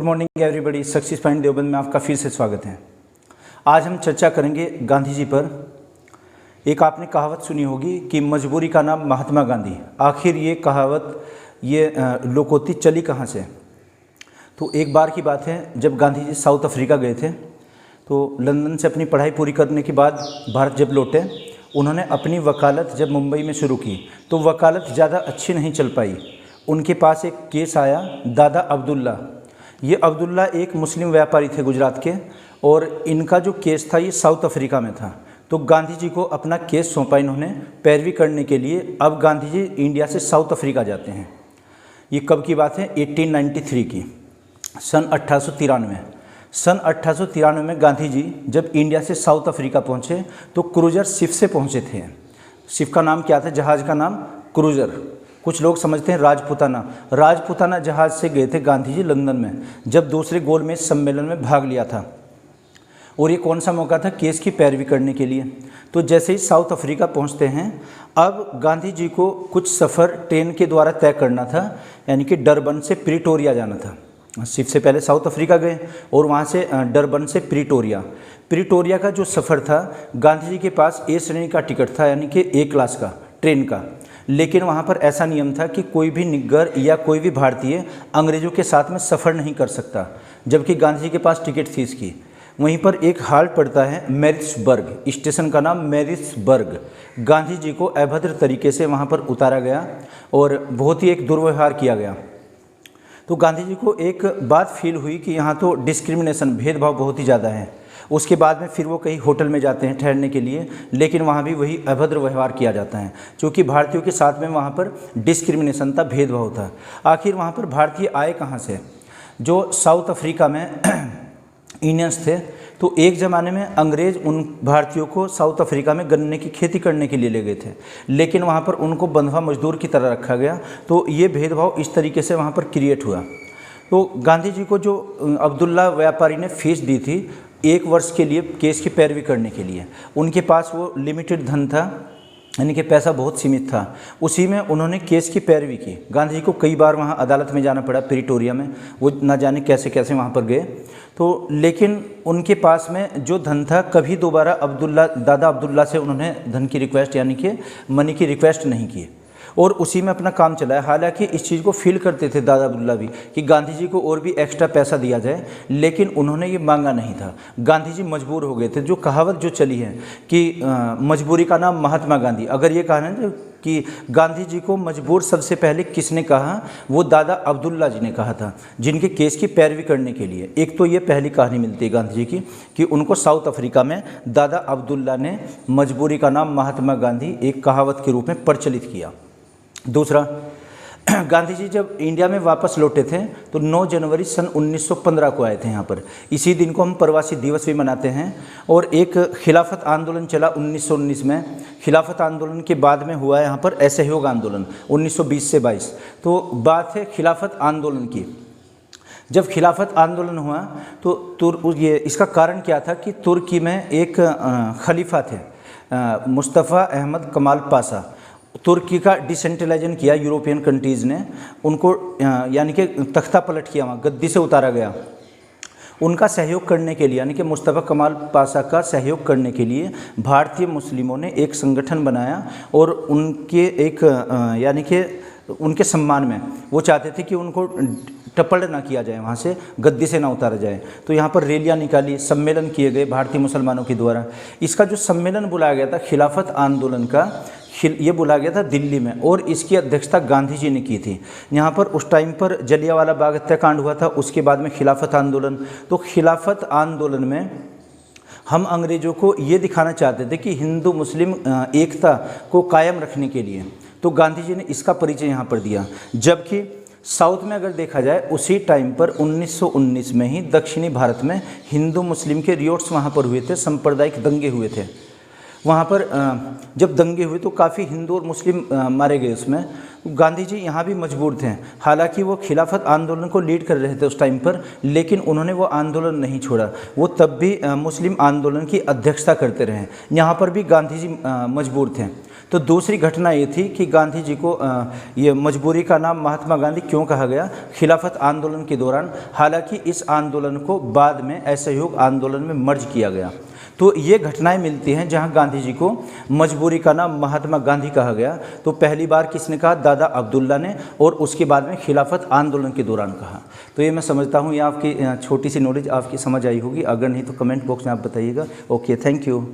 Good morning everybody. Success point Deoband में आपका फिर से स्वागत है। आज हम चर्चा करेंगे गांधी जी पर। एक आपने कहावत सुनी होगी कि मजबूरी का नाम महात्मा गांधी। आखिर ये कहावत लोकोक्ति चली कहाँ से? तो एक बार की बात है, जब गांधी जी साउथ अफ्रीका गए थे तो लंदन से अपनी पढ़ाई पूरी करने के बाद भारत जब लौटे, उन्होंने अपनी वकालत जब मुंबई में शुरू की तो वकालत ज़्यादा अच्छी नहीं चल पाई। उनके पास एक केस आया, दादा अब्दुल्ला। ये अब्दुल्ला एक मुस्लिम व्यापारी थे गुजरात के, और इनका जो केस था ये साउथ अफ्रीका में था। तो गांधी जी को अपना केस सौंपा इन्होंने पैरवी करने के लिए। अब गांधी जी इंडिया से साउथ अफ्रीका जाते हैं। ये कब की बात है? 1893 की, सन 1893। सन 1893 में गांधी जी जब इंडिया से साउथ अफ्रीका पहुँचे तो क्रूजर शिप से पहुँचे थे। शिप का नाम क्या था? जहाज़ का नाम क्रूजर। कुछ लोग समझते हैं राजपुताना। राजपुताना जहाज़ से गए थे गांधी जी लंदन में, जब दूसरे गोलमेज सम्मेलन में भाग लिया था। और ये कौन सा मौका था? केस की पैरवी करने के लिए। तो जैसे ही साउथ अफ्रीका पहुंचते हैं, अब गांधी जी को कुछ सफ़र ट्रेन के द्वारा तय करना था, यानी कि डरबन से प्रिटोरिया जाना था। शिप से पहले साउथ अफ्रीका गए और वहाँ से डरबन से प्रिटोरिया का जो सफ़र था, गांधी जी के पास ए श्रेणी का टिकट था, यानी कि ए क्लास का ट्रेन का। लेकिन वहाँ पर ऐसा नियम था कि कोई भी निग्गर या कोई भी भारतीय अंग्रेज़ों के साथ में सफ़र नहीं कर सकता, जबकि गांधी जी के पास टिकट थी इसकी। वहीं पर एक हाल्ट पड़ता है मैरिट्सबर्ग, स्टेशन का नाम मैरिट्सबर्ग। गांधी जी को अभद्र तरीके से वहाँ पर उतारा गया और बहुत ही एक दुर्व्यवहार किया गया। तो गांधी जी को एक बात फील हुई कि यहाँ तो डिस्क्रिमिनेशन, भेदभाव बहुत ही ज़्यादा है। उसके बाद में फिर वो कहीं होटल में जाते हैं ठहरने के लिए, लेकिन वहाँ भी वही अभद्र व्यवहार किया जाता है, क्योंकि भारतीयों के साथ में वहाँ पर डिस्क्रिमिनेशन था, भेदभाव था। आखिर वहाँ पर भारतीय आए कहाँ से? जो साउथ अफ्रीका में इंडियंस थे, तो एक ज़माने में अंग्रेज़ उन भारतीयों को साउथ अफ्रीका में गन्ने की खेती करने के लिए ले गए थे, लेकिन वहाँ पर उनको बंधुआ मजदूर की तरह रखा गया। तो ये भेदभाव इस तरीके से वहाँ पर क्रिएट हुआ। तो गांधी जी को जो अब्दुल्ला व्यापारी ने फीस दी थी 1 वर्ष के लिए केस की पैरवी करने के लिए, उनके पास वो लिमिटेड धन था, यानी कि पैसा बहुत सीमित था। उसी में उन्होंने केस की पैरवी की। गांधी जी को कई बार वहाँ अदालत में जाना पड़ा प्रिटोरिया में, वो ना जाने कैसे कैसे वहाँ पर गए। तो लेकिन उनके पास में जो धन था, कभी दोबारा दादा अब्दुल्ला से उन्होंने धन की रिक्वेस्ट, यानी कि मनी की रिक्वेस्ट नहीं की, और उसी में अपना काम चलाया। हालांकि इस चीज़ को फील करते थे दादा अब्दुल्ला भी कि गांधी जी को और भी एक्स्ट्रा पैसा दिया जाए, लेकिन उन्होंने ये मांगा नहीं था। गांधी जी मजबूर हो गए थे। जो कहावत जो चली है कि मजबूरी का नाम महात्मा गांधी, अगर ये कहा ना कि गांधी जी को मजबूर सबसे पहले किसने कहा, वो दादा अब्दुल्ला जी ने कहा था, जिनके केस की पैरवी करने के लिए। एक तो ये पहली कहानी मिलती है गांधी जी की कि उनको साउथ अफ्रीका में दादा अब्दुल्ला ने मजबूरी का नाम महात्मा गांधी एक कहावत के रूप में प्रचलित किया। दूसरा, गांधी जी जब इंडिया में वापस लौटे थे तो 9 जनवरी सन 1915 को आए थे यहाँ पर। इसी दिन को हम प्रवासी दिवस भी मनाते हैं। और एक खिलाफत आंदोलन चला 1919 में। खिलाफत आंदोलन के बाद में हुआ यहाँ पर असहयोग आंदोलन 1920 से 22। तो बात है खिलाफत आंदोलन की। जब खिलाफत आंदोलन हुआ तो ये इसका कारण क्या था कि तुर्की में एक खलीफा थे, मुस्तफ़ा अहमद कमाल पाशा। तुर्की का डिसेंट्रलाइजेशन किया यूरोपियन कंट्रीज़ ने, उनको यानी कि तख्ता पलट किया, वहाँ गद्दी से उतारा गया। उनका सहयोग करने के लिए, यानी कि मुस्तफ़ा कमाल पाशा का सहयोग करने के लिए भारतीय मुस्लिमों ने एक संगठन बनाया, और उनके एक यानी कि उनके सम्मान में वो चाहते थे कि उनको टप्पड़ ना किया जाए, वहाँ से गद्दी से ना उतारा जाए। तो यहाँ पर रैलियाँ निकाली, सम्मेलन किए गए भारतीय मुसलमानों के द्वारा। इसका जो सम्मेलन बुलाया गया था खिलाफत आंदोलन का, ये बुलाया गया था दिल्ली में, और इसकी अध्यक्षता गांधी जी ने की थी। यहाँ पर उस टाइम पर जलियांवाला बाग हत्याकांड हुआ था, उसके बाद में खिलाफत आंदोलन। तो खिलाफत आंदोलन में हम अंग्रेज़ों को ये दिखाना चाहते थे कि हिंदू मुस्लिम एकता को कायम रखने के लिए, तो गांधी जी ने इसका परिचय यहाँ पर दिया। जबकि साउथ में अगर देखा जाए, उसी टाइम पर 1919 में ही दक्षिणी भारत में हिंदू मुस्लिम के रियोट्स वहाँ पर हुए थे, सांप्रदायिक दंगे हुए थे। वहाँ पर जब दंगे हुए तो काफ़ी हिंदू और मुस्लिम मारे गए उसमें। गांधी जी यहाँ भी मजबूर थे, हालांकि वो खिलाफत आंदोलन को लीड कर रहे थे उस टाइम पर, लेकिन उन्होंने वो आंदोलन नहीं छोड़ा। वो तब भी मुस्लिम आंदोलन की अध्यक्षता करते रहे। यहाँ पर भी गांधी जी मजबूर थे। तो दूसरी घटना ये थी कि गांधी जी को ये मजबूरी का नाम महात्मा गांधी क्यों कहा गया, खिलाफत आंदोलन के दौरान। हालांकि इस आंदोलन को बाद में असहयोग आंदोलन में मर्ज किया गया। तो ये घटनाएं मिलती हैं जहां गांधी जी को मजबूरी का नाम महात्मा गांधी कहा गया। तो पहली बार किसने कहा, दादा अब्दुल्ला ने, और उसके बाद में खिलाफत आंदोलन के दौरान कहा। तो ये मैं समझता हूँ ये आपकी छोटी सी नॉलेज आपकी समझ आई होगी। अगर नहीं तो कमेंट बॉक्स में आप बताइएगा। Okay, thank you.